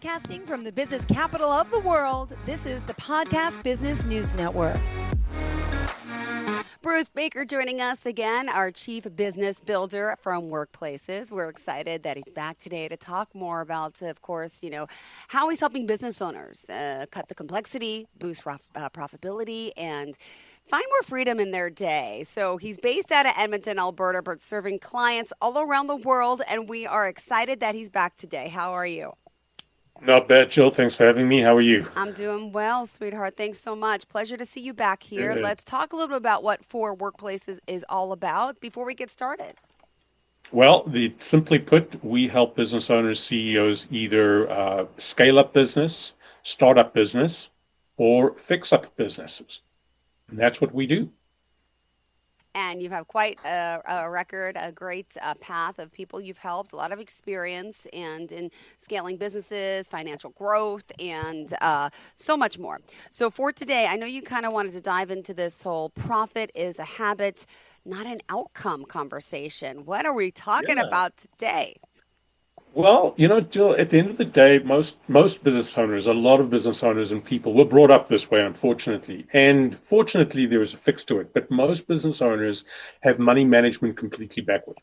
Broadcasting from the business capital of the world, this is the Podcast Business News Network. Bruce Baker joining us again, our Chief Business Builder from Workplaces. We're excited that he's back today to talk more about, of course, how he's helping business owners cut the complexity, boost profitability, and find more freedom in their day. So he's based out of Edmonton, Alberta, but serving clients all around the world, and we are excited that he's back today. How are you? Not bad, Jill. Thanks for having me. How are you? I'm doing well, sweetheart. Thanks so much. Pleasure to see you back here. Good. Let's talk a little bit about what For Workplaces is all about before we get started. Well, simply put, we help business owners, CEOs either scale up business, start up business, or fix up businesses. And that's what we do. And you have quite a record, a great path of people you've helped, a lot of experience and in scaling businesses, financial growth, and so much more. So for today, I know you kind of wanted to dive into this whole profit is a habit, not an outcome conversation. What are we talking about today? Well, Jill, at the end of the day, most business owners, a lot of business owners and people were brought up this way, unfortunately. And fortunately, there is a fix to it. But most business owners have money management completely backward.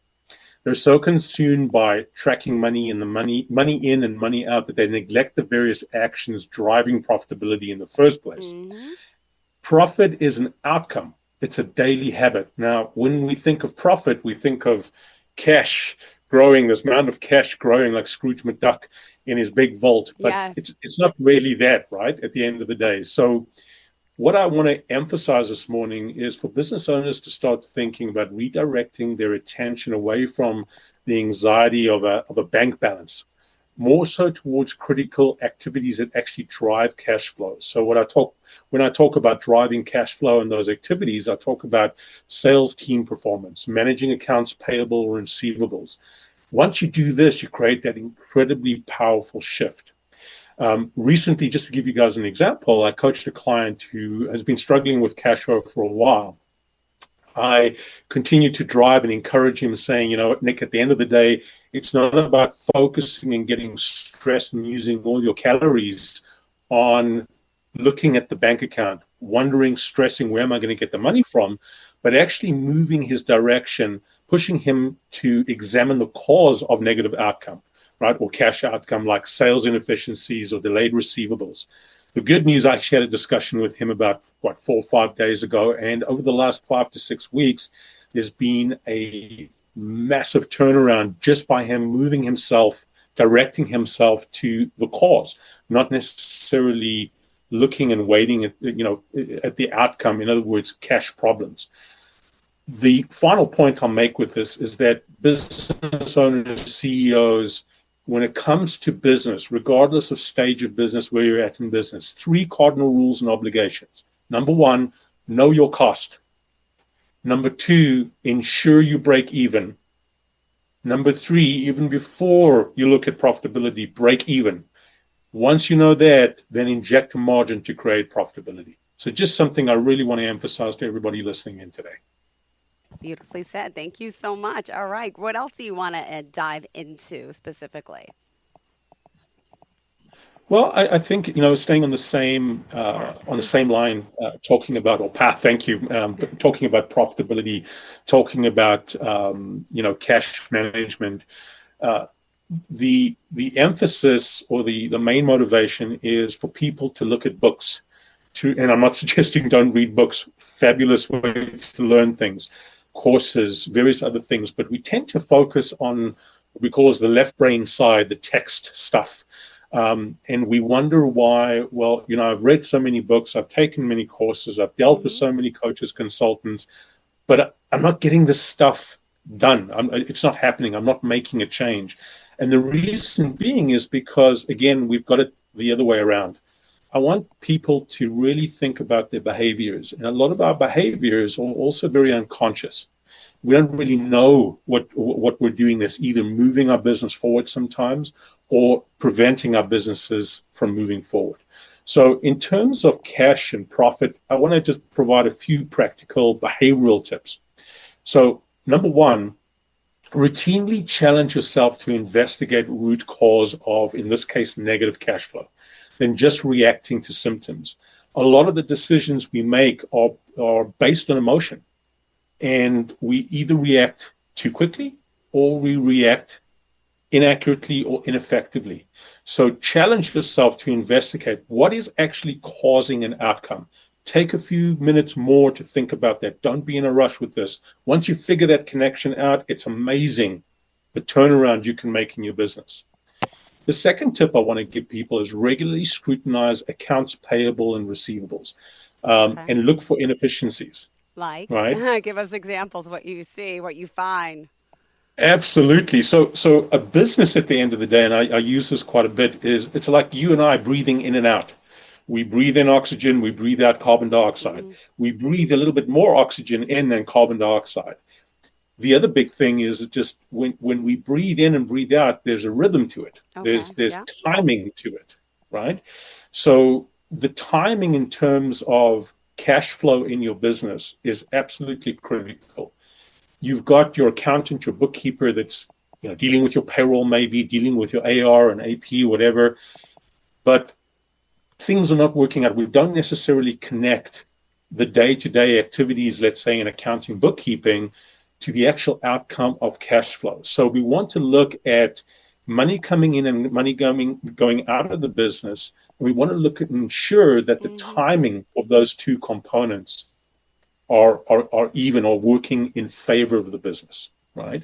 They're so consumed by tracking money and the money in and money out that they neglect the various actions driving profitability in the first place. Mm-hmm. Profit is an outcome. It's a daily habit. Now, when we think of profit, we think of cash growing, this amount of cash growing like Scrooge McDuck in his big vault. But yes, it's not really that, right, at the end of the day. So what I want to emphasize this morning is for business owners to start thinking about redirecting their attention away from the anxiety of a bank balance, more so towards critical activities that actually drive cash flow. So when I talk about driving cash flow in those activities, I talk about sales team performance, managing accounts payable or receivables. Once you do this, you create that incredibly powerful shift. Recently, just to give you guys an example, I coached a client who has been struggling with cash flow for a while. I continue to drive and encourage him, saying, Nick, at the end of the day, it's not about focusing and getting stressed and using all your calories on looking at the bank account, wondering, stressing, where am I going to get the money from, but actually moving his direction, pushing him to examine the cause of negative outcome, right, or cash outcome like sales inefficiencies or delayed receivables. The good news, I actually had a discussion with him about, 4 or 5 days ago, and over the last 5 to 6 weeks, there's been a massive turnaround just by him moving himself, directing himself to the cause, not necessarily looking and waiting at the outcome, in other words, cash problems. The final point I'll make with this is that business owners, CEOs, when it comes to business, regardless of stage of business, where you're at in business, 3 cardinal rules and obligations. Number 1, know your cost. Number 2, ensure you break even. Number 3, even before you look at profitability, break even. Once you know that, then inject a margin to create profitability. So just something I really want to emphasize to everybody listening in today. Beautifully said. Thank you so much. All right. What else do you want to dive into specifically? Well, I think, staying on the same line, talking about, or path, thank you, talking about profitability, talking about, cash management, the emphasis or the main motivation is for people to look at books, and I'm not suggesting don't read books, fabulous way to learn things, courses, various other things, but we tend to focus on what we call as the left brain side, the text stuff. And we wonder why. Well, I've read so many books, I've taken many courses, I've dealt with so many coaches, consultants, but I'm not getting this stuff done. It's not happening. I'm not making a change. And the reason being is because, again, we've got it the other way around. I want people to really think about their behaviors. And a lot of our behaviors are also very unconscious. We don't really know what we're doing that's either moving our business forward sometimes or preventing our businesses from moving forward. So in terms of cash and profit, I want to just provide a few practical behavioral tips. So number 1, routinely challenge yourself to investigate root cause of, in this case, negative cash flow, than just reacting to symptoms. A lot of the decisions we make are based on emotion, and we either react too quickly or we react inaccurately or ineffectively. So challenge yourself to investigate what is actually causing an outcome. Take a few minutes more to think about that. Don't be in a rush with this. Once you figure that connection out, it's amazing the turnaround you can make in your business. The second tip I want to give people is regularly scrutinize accounts payable and receivables, and look for inefficiencies, Like, right? give us examples, what you see, what you find. Absolutely. So a business at the end of the day, and I use this quite a bit, is it's like you and I breathing in and out. We breathe in oxygen, we breathe out carbon dioxide. We breathe a little bit more oxygen in than carbon dioxide. The other big thing is just when we breathe in and breathe out, there's a rhythm to it. Okay. There's timing to it, right? So the timing in terms of cash flow in your business is absolutely critical. You've got your accountant, your bookkeeper that's dealing with your payroll, maybe dealing with your AR and AP, whatever, but things are not working out. We don't necessarily connect the day-to-day activities, let's say in accounting, bookkeeping, to the actual outcome of cash flow. So we want to look at money coming in and money going out of the business. We want to look at and ensure that the timing of those two components are even or working in favor of the business, right?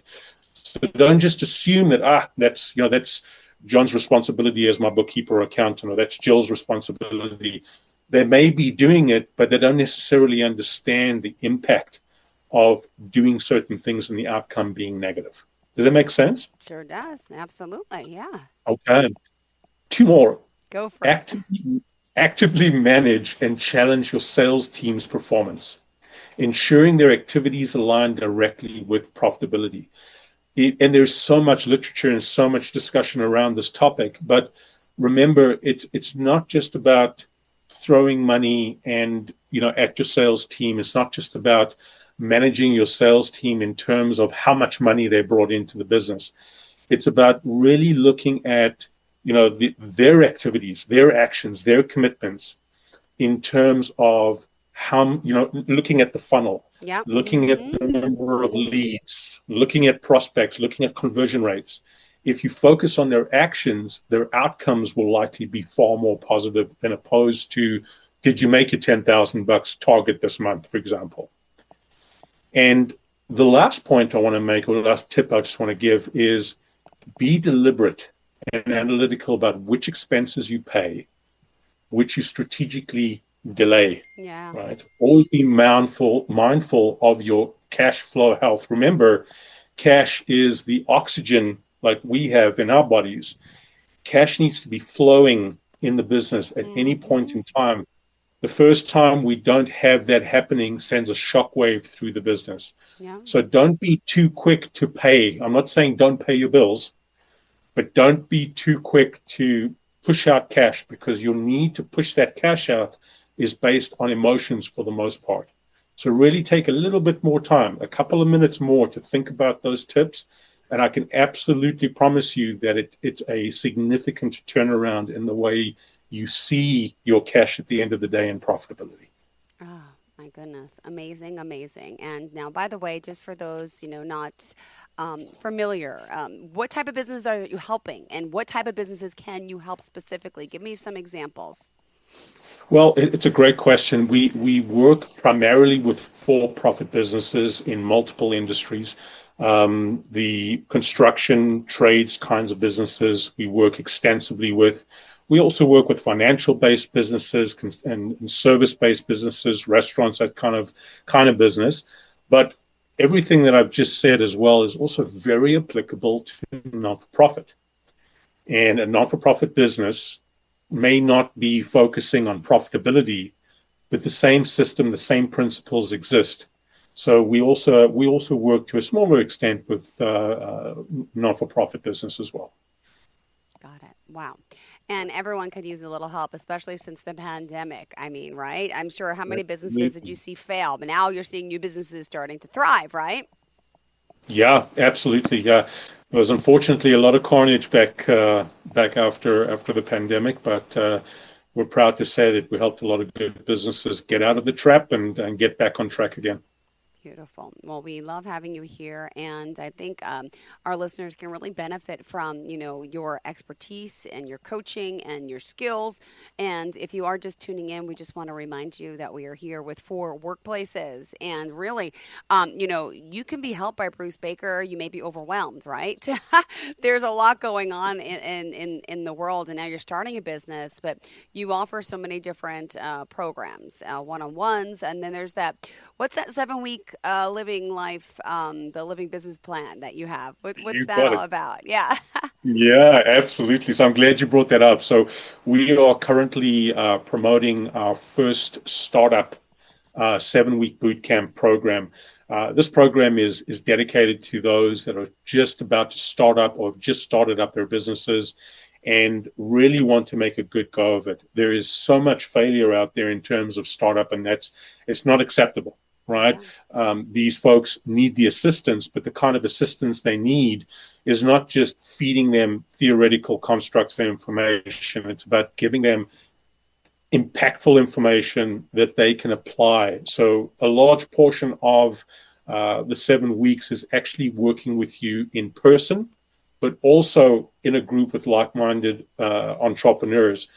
So don't just assume that that's John's responsibility as my bookkeeper or accountant, or that's Jill's responsibility. They may be doing it, but they don't necessarily understand the impact of doing certain things and the outcome being negative. Does that make sense? Sure does. Absolutely. Yeah. Okay. Two more. Go for it. Actively manage and challenge your sales team's performance, ensuring their activities align directly with profitability. And there's so much literature and so much discussion around this topic, but remember, it's not just about throwing money and at your sales team. It's not just about managing your sales team in terms of how much money they brought into the business. It's about really looking at their activities, their actions, their commitments in terms of how looking at the funnel, looking at the number of leads, looking at prospects, looking at conversion rates. If you focus on their actions, their outcomes will likely be far more positive than opposed to, did you make your $10,000 target this month, for example? And the last point I want to make, or the last tip I just want to give, is be deliberate and analytical about which expenses you pay, which you strategically delay. Yeah. Right. Always be mindful of your cash flow health. Remember, cash is the oxygen like we have in our bodies. Cash needs to be flowing in the business at any point in time. The first time we don't have that happening sends a shockwave through the business. Yeah. So don't be too quick to pay. I'm not saying don't pay your bills, but don't be too quick to push out cash, because your need to push that cash out is based on emotions for the most part. So really take a little bit more time, a couple of minutes more to think about those tips. And I can absolutely promise you that it's a significant turnaround in the way you see your cash at the end of the day and profitability. Oh, my goodness. Amazing, amazing. And now, by the way, just for those, not familiar, what type of business are you helping, and what type of businesses can you help specifically? Give me some examples. Well, it's a great question. We work primarily with for-profit businesses in multiple industries. The construction, trades kinds of businesses we work extensively with. We also work with financial-based businesses and service-based businesses, restaurants, that kind of business. But everything that I've just said as well is also very applicable to non-for-profit. And a non-for-profit business may not be focusing on profitability, but the same system, the same principles exist. So we also work to a smaller extent with non-for-profit business as well. Got it. Wow. And everyone could use a little help, especially since the pandemic. I mean, right? I'm sure, how many businesses did you see fail? But now you're seeing new businesses starting to thrive, right? Yeah, absolutely. Yeah, there was unfortunately a lot of carnage back after the pandemic, but we're proud to say that we helped a lot of good businesses get out of the trap and get back on track again. Beautiful. Well, we love having you here, and I think our listeners can really benefit from your expertise and your coaching and your skills. And if you are just tuning in, we just want to remind you that we are here with four workplaces, and really, you can be helped by Bruce Baker. You may be overwhelmed, right? There's a lot going on in the world, and now you're starting a business, but you offer so many different programs, one-on-ones, and then there's that. What's that 7 week living life, the living business plan that you have? What's You that got all it. about? Yeah. Yeah, absolutely. So I'm glad you brought that up. So we are currently promoting our first startup 7 week boot camp program. This program is dedicated to those that are just about to start up or have just started up their businesses and really want to make a good go of it. There is so much failure out there in terms of startup, and it's not acceptable, right? Yeah. These folks need the assistance, but the kind of assistance they need is not just feeding them theoretical constructs of information. It's about giving them impactful information that they can apply. So a large portion of the 7 weeks is actually working with you in person, but also in a group with like-minded entrepreneurs.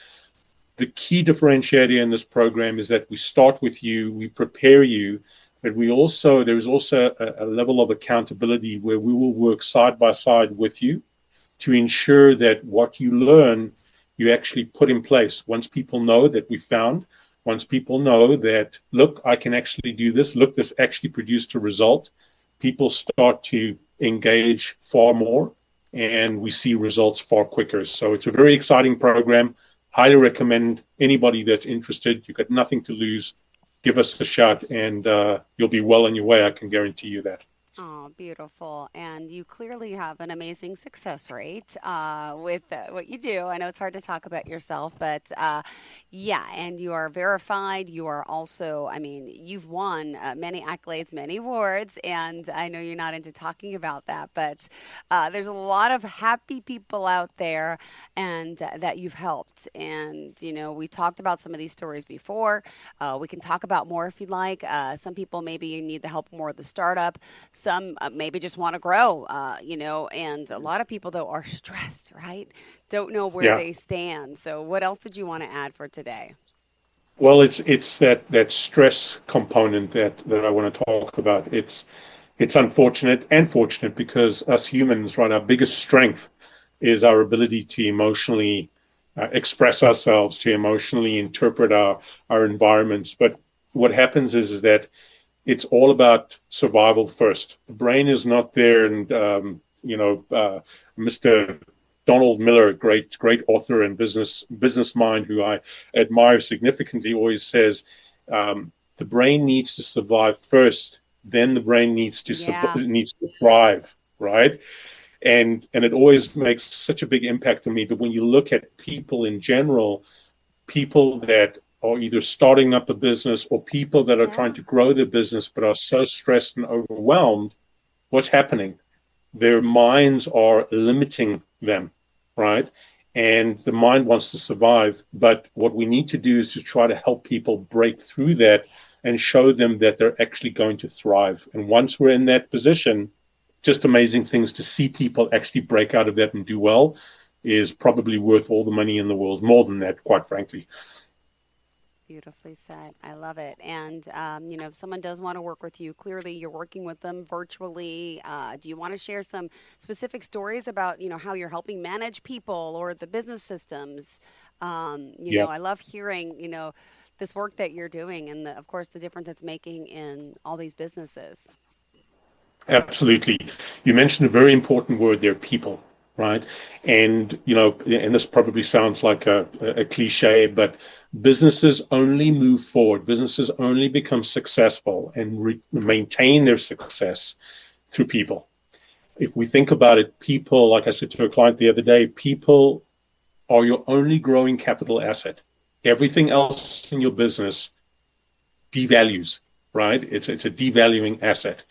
The key differentiator in this program is that we start with you, we prepare you, but there's also a level of accountability where we will work side by side with you to ensure that what you learn, you actually put in place. Once people know that once people know that, look, I can actually do this, look, this actually produced a result, people start to engage far more and we see results far quicker. So it's a very exciting program. Highly recommend anybody that's interested. You've got nothing to lose. Give us a shot and you'll be well on your way. I can guarantee you that. Oh, beautiful. And you clearly have an amazing success rate with what you do. I know it's hard to talk about yourself, but yeah, and you are verified. You are also, I mean, you've won many accolades, many awards, and I know you're not into talking about that, but there's a lot of happy people out there and that you've helped. And, we talked about some of these stories before. We can talk about more if you'd like. Some people maybe need the help more with the startup. Some maybe just want to grow, and a lot of people, though, are stressed, right? Don't know where Yeah. they stand. So what else did you want to add for today? Well, it's that stress component that I want to talk about. It's unfortunate and fortunate because us humans, right, our biggest strength is our ability to emotionally express ourselves, to emotionally interpret our environments. But what happens is that it's all about survival first. The brain is not there, and Mr. Donald Miller, great author and business mind, who I admire significantly, always says the brain needs to survive first. Then the brain needs Yeah. to thrive, right? And it always makes such a big impact on me. But when you look at people in general, people that are either starting up a business or people that are trying Yeah. to grow their business but are so stressed and overwhelmed, what's happening? Their minds are limiting them, right? And the mind wants to survive. But what we need to do is to try to help people break through that and show them that they're actually going to thrive. And once we're in that position, just amazing things to see people actually break out of that and do well is probably worth all the money in the world, more than that, quite frankly. Beautifully said. I love it. And, if someone does want to work with you, clearly you're working with them virtually. Do you want to share some specific stories about, how you're helping manage people or the business systems? Yeah. I love hearing, this work that you're doing and, of course, the difference it's making in all these businesses. Absolutely. You mentioned a very important word there, people, right? And, and this probably sounds like a cliche, but businesses only move forward. Businesses only become successful and maintain their success through people. If we think about it, people, like I said to a client the other day, people are your only growing capital asset. Everything else in your business devalues, right? It's a devaluing asset.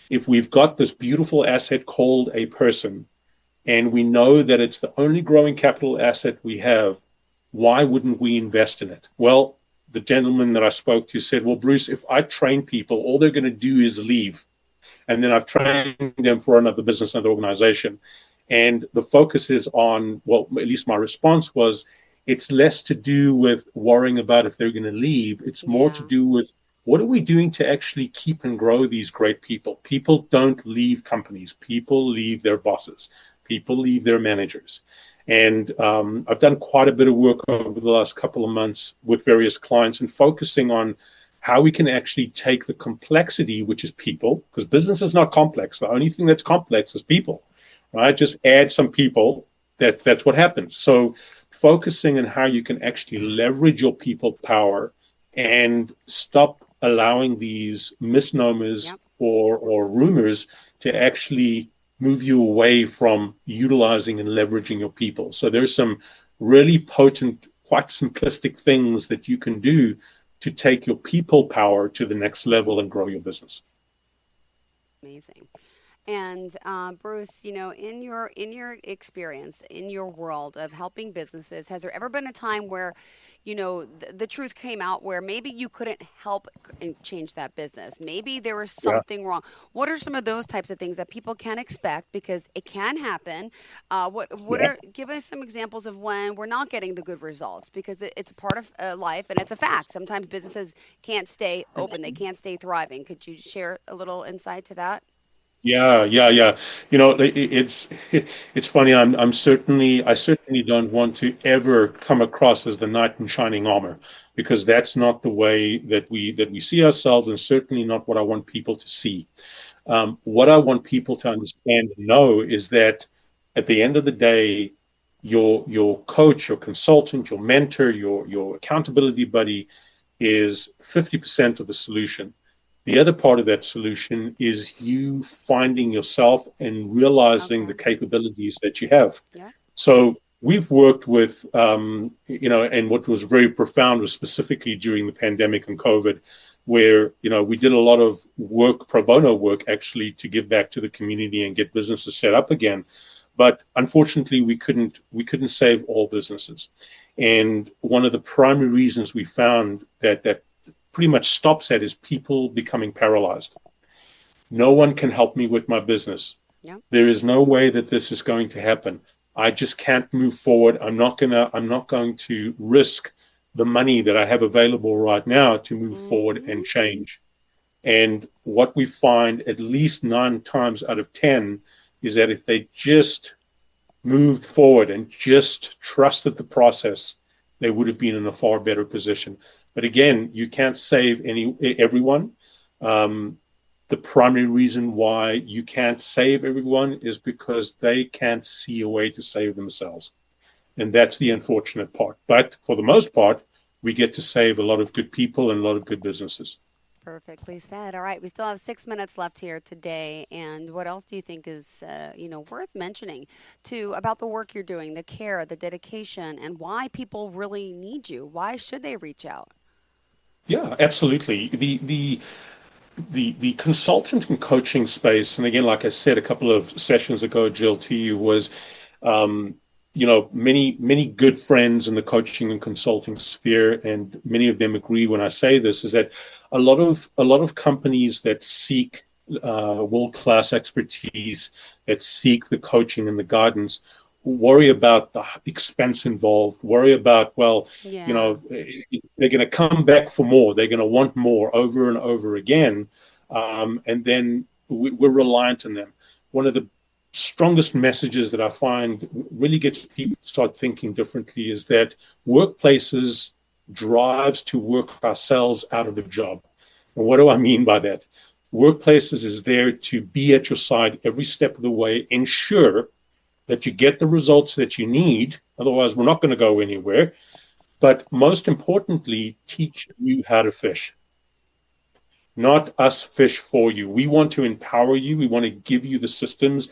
if we've got this beautiful asset called a person, and we know that it's the only growing capital asset we have, why wouldn't we invest in it? Well, the gentleman that I spoke to said, well, Bruce, if I train people, all they're going to do is leave. And then I've trained them for another business, another organization. And the focus is on, well, at least my response was, it's less to do with worrying about if they're going to leave. It's more to do with, what are we doing to actually keep and grow these great people? People don't leave companies. People leave their bosses. People leave their managers. And I've done quite a bit of work over the last couple of months with various clients and focusing on how we can actually take the complexity, which is people, because business is not complex. The only thing that's complex is people, right? Just add some people. That's what happens. So focusing on how you can actually leverage your people power and stop allowing these misnomers or rumors to actually move you away from utilizing and leveraging your people. So there's some really potent, quite simplistic things that you can do to take your people power to the next level and grow your business. Amazing. And Bruce, you know, in your experience, in your world of helping businesses, has there ever been a time where, you know, the truth came out where maybe you couldn't help and change that business? Maybe there was something wrong. What are some of those types of things that people can expect, because it can happen? Give us some examples of when we're not getting the good results, because it's a part of life and it's a fact. Sometimes businesses can't stay open, they can't stay thriving. Could you share a little insight to that? Yeah. You know, it's funny. I certainly don't want to ever come across as the knight in shining armor, because that's not the way that we see ourselves, and certainly not what I want people to see. What I want people to understand and know is that at the end of the day, your coach, your consultant, your mentor, your accountability buddy is 50% of the solution. The other part of that solution is you finding yourself and realizing the capabilities that you have. Yeah. So we've worked with, you know, and what was very profound was specifically during the pandemic and COVID, where, you know, we did a lot of work, pro bono work, actually, to give back to the community and get businesses set up again. But unfortunately, we couldn't save all businesses. And one of the primary reasons we found that pretty much stops that is people becoming paralyzed. No one can help me with my business. Yeah. There is no way that this is going to happen. I just can't move forward. I'm not going to risk the money that I have available right now to move forward and change. And what we find at least 9 times out of 10 is that if they just moved forward and just trusted the process, they would have been in a far better position. But again, you can't save everyone. The primary reason why you can't save everyone is because they can't see a way to save themselves. And that's the unfortunate part. But for the most part, we get to save a lot of good people and a lot of good businesses. Perfectly said. All right, we still have 6 minutes left here today. And what else do you think is, worth mentioning about the work you're doing, the care, the dedication, and why people really need you? Why should they reach out? Yeah, absolutely. The consultant and coaching space, and again, like I said a couple of sessions ago, Jill, to you, was many good friends in the coaching and consulting sphere, and many of them agree when I say this, is that a lot of companies that seek world-class expertise, that seek the coaching and the guidance, worry about the expense involved, worry about, they're going to come back for more. They're going to want more over and over again. And then we're reliant on them. One of the strongest messages that I find really gets people to start thinking differently is that workplaces drives to work ourselves out of the job. And what do I mean by that? Workplaces is there to be at your side every step of the way, ensure that you get the results that you need. Otherwise, we're not going to go anywhere. But most importantly, teach you how to fish. Not us fish for you. We want to empower you. We want to give you the systems,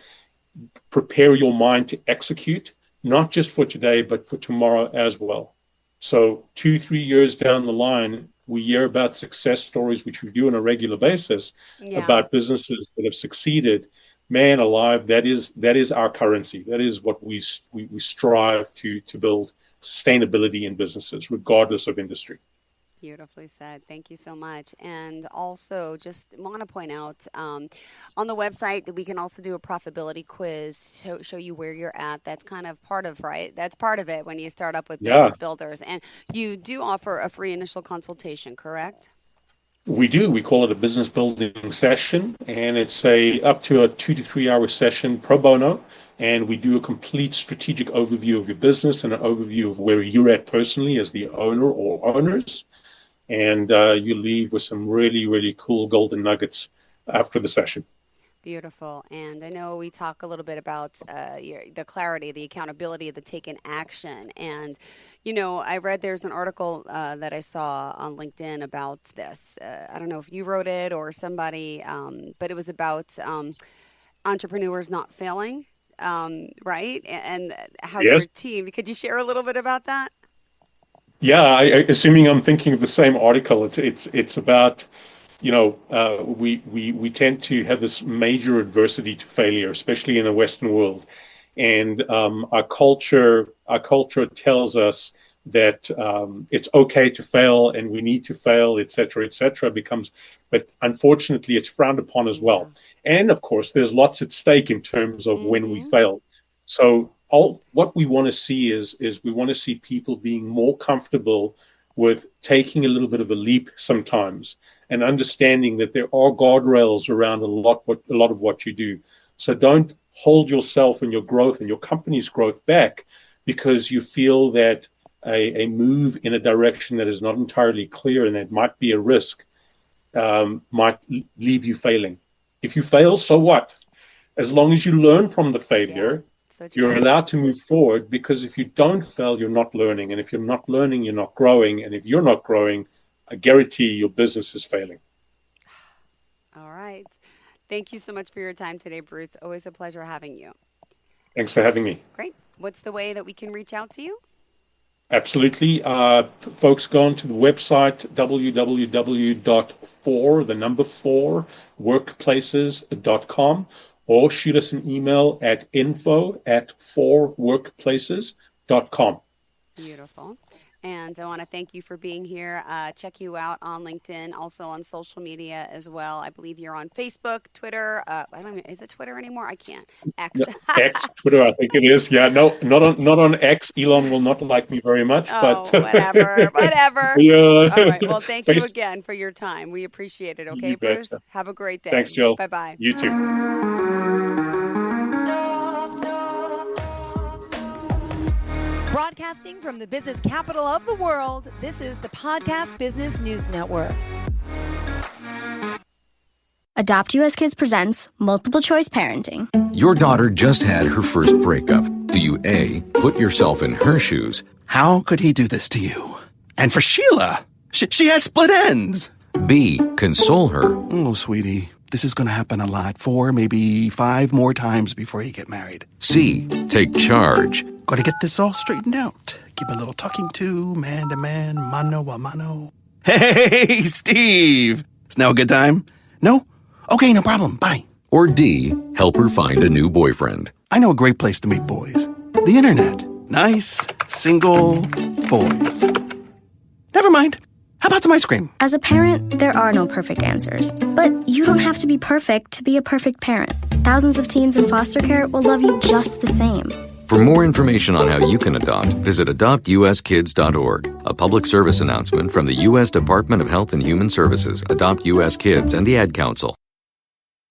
prepare your mind to execute, not just for today, but for tomorrow as well. So 2-3 years down the line, we hear about success stories, which we do on a regular basis, about businesses that have succeeded. Man alive, that is our currency. That is what we strive to build sustainability in businesses, regardless of industry. Beautifully said. Thank you so much. And also, just want to point out on the website that we can also do a profitability quiz, show you where you're at. That's kind of part of, right? That's part of it when you start up with business builders. And you do offer a free initial consultation, correct? We do. We call it a business building session, and it's up to a 2 to 3 hour session pro bono. And we do a complete strategic overview of your business and an overview of where you're at personally as the owner or owners. And you leave with some really, really cool golden nuggets after the session. Beautiful. And I know we talk a little bit about the clarity, the accountability, the taken action. And, I read there's an article that I saw on LinkedIn about this. I don't know if you wrote it or somebody, but it was about entrepreneurs not failing, right? And how your team, could you share a little bit about that? Yeah, assuming I'm thinking of the same article, it's about, we tend to have this major adversity to failure, especially in the Western world, and our culture tells us that it's okay to fail and we need to fail, et cetera, but unfortunately, it's frowned upon as well. And of course, there's lots at stake in terms of when we fail. So what we want to see is we want to see people being more comfortable with taking a little bit of a leap sometimes and understanding that there are guardrails around a lot of what you do. So don't hold yourself and your growth and your company's growth back because you feel that a move in a direction that is not entirely clear and that might be a risk might leave you failing. If you fail, so what? As long as you learn from the failure, you're allowed to move forward, because if you don't fail, you're not learning. And if you're not learning, you're not growing. And if you're not growing, I guarantee your business is failing. All right. Thank you so much for your time today, Bruce. Always a pleasure having you. Thanks for having me. Great. What's the way that we can reach out to you? Absolutely. Folks, go on to the website, www.4workplaces.com. or shoot us an email at info@4workplaces.com. Beautiful. And I want to thank you for being here. Check you out on LinkedIn, also on social media as well. I believe you're on Facebook, Twitter. I don't know, is it Twitter anymore? I can't. X. No, X, Twitter, I think it is. Yeah, no, not on X. Elon will not like me very much. But whatever. Yeah. All right. Well, thank you again for your time. We appreciate it. Okay, Bruce? Have a great day. Thanks, Jill. Bye-bye. You too. Broadcasting from the business capital of the world, this is the Podcast Business News Network. Adopt US Kids presents Multiple Choice Parenting. Your daughter just had her first breakup. Do you A, put yourself in her shoes? How could he do this to you? And for Sheila, she has split ends. B, console her? Oh, sweetie, this is going to happen a lot. 4, maybe 5 more times before you get married. C, take charge? Got to get this all straightened out. Give a little talking to, man to man, mano a mano. Hey, Steve! Is now a good time? No? Okay, no problem. Bye. Or D, help her find a new boyfriend? I know a great place to meet boys. The internet. Nice, single boys. Never mind. How about some ice cream? As a parent, there are no perfect answers. But you don't have to be perfect to be a perfect parent. Thousands of teens in foster care will love you just the same. For more information on how you can adopt, visit adoptuskids.org. A public service announcement from the U.S. Department of Health and Human Services, Adopt U.S. Kids, and the Ad Council.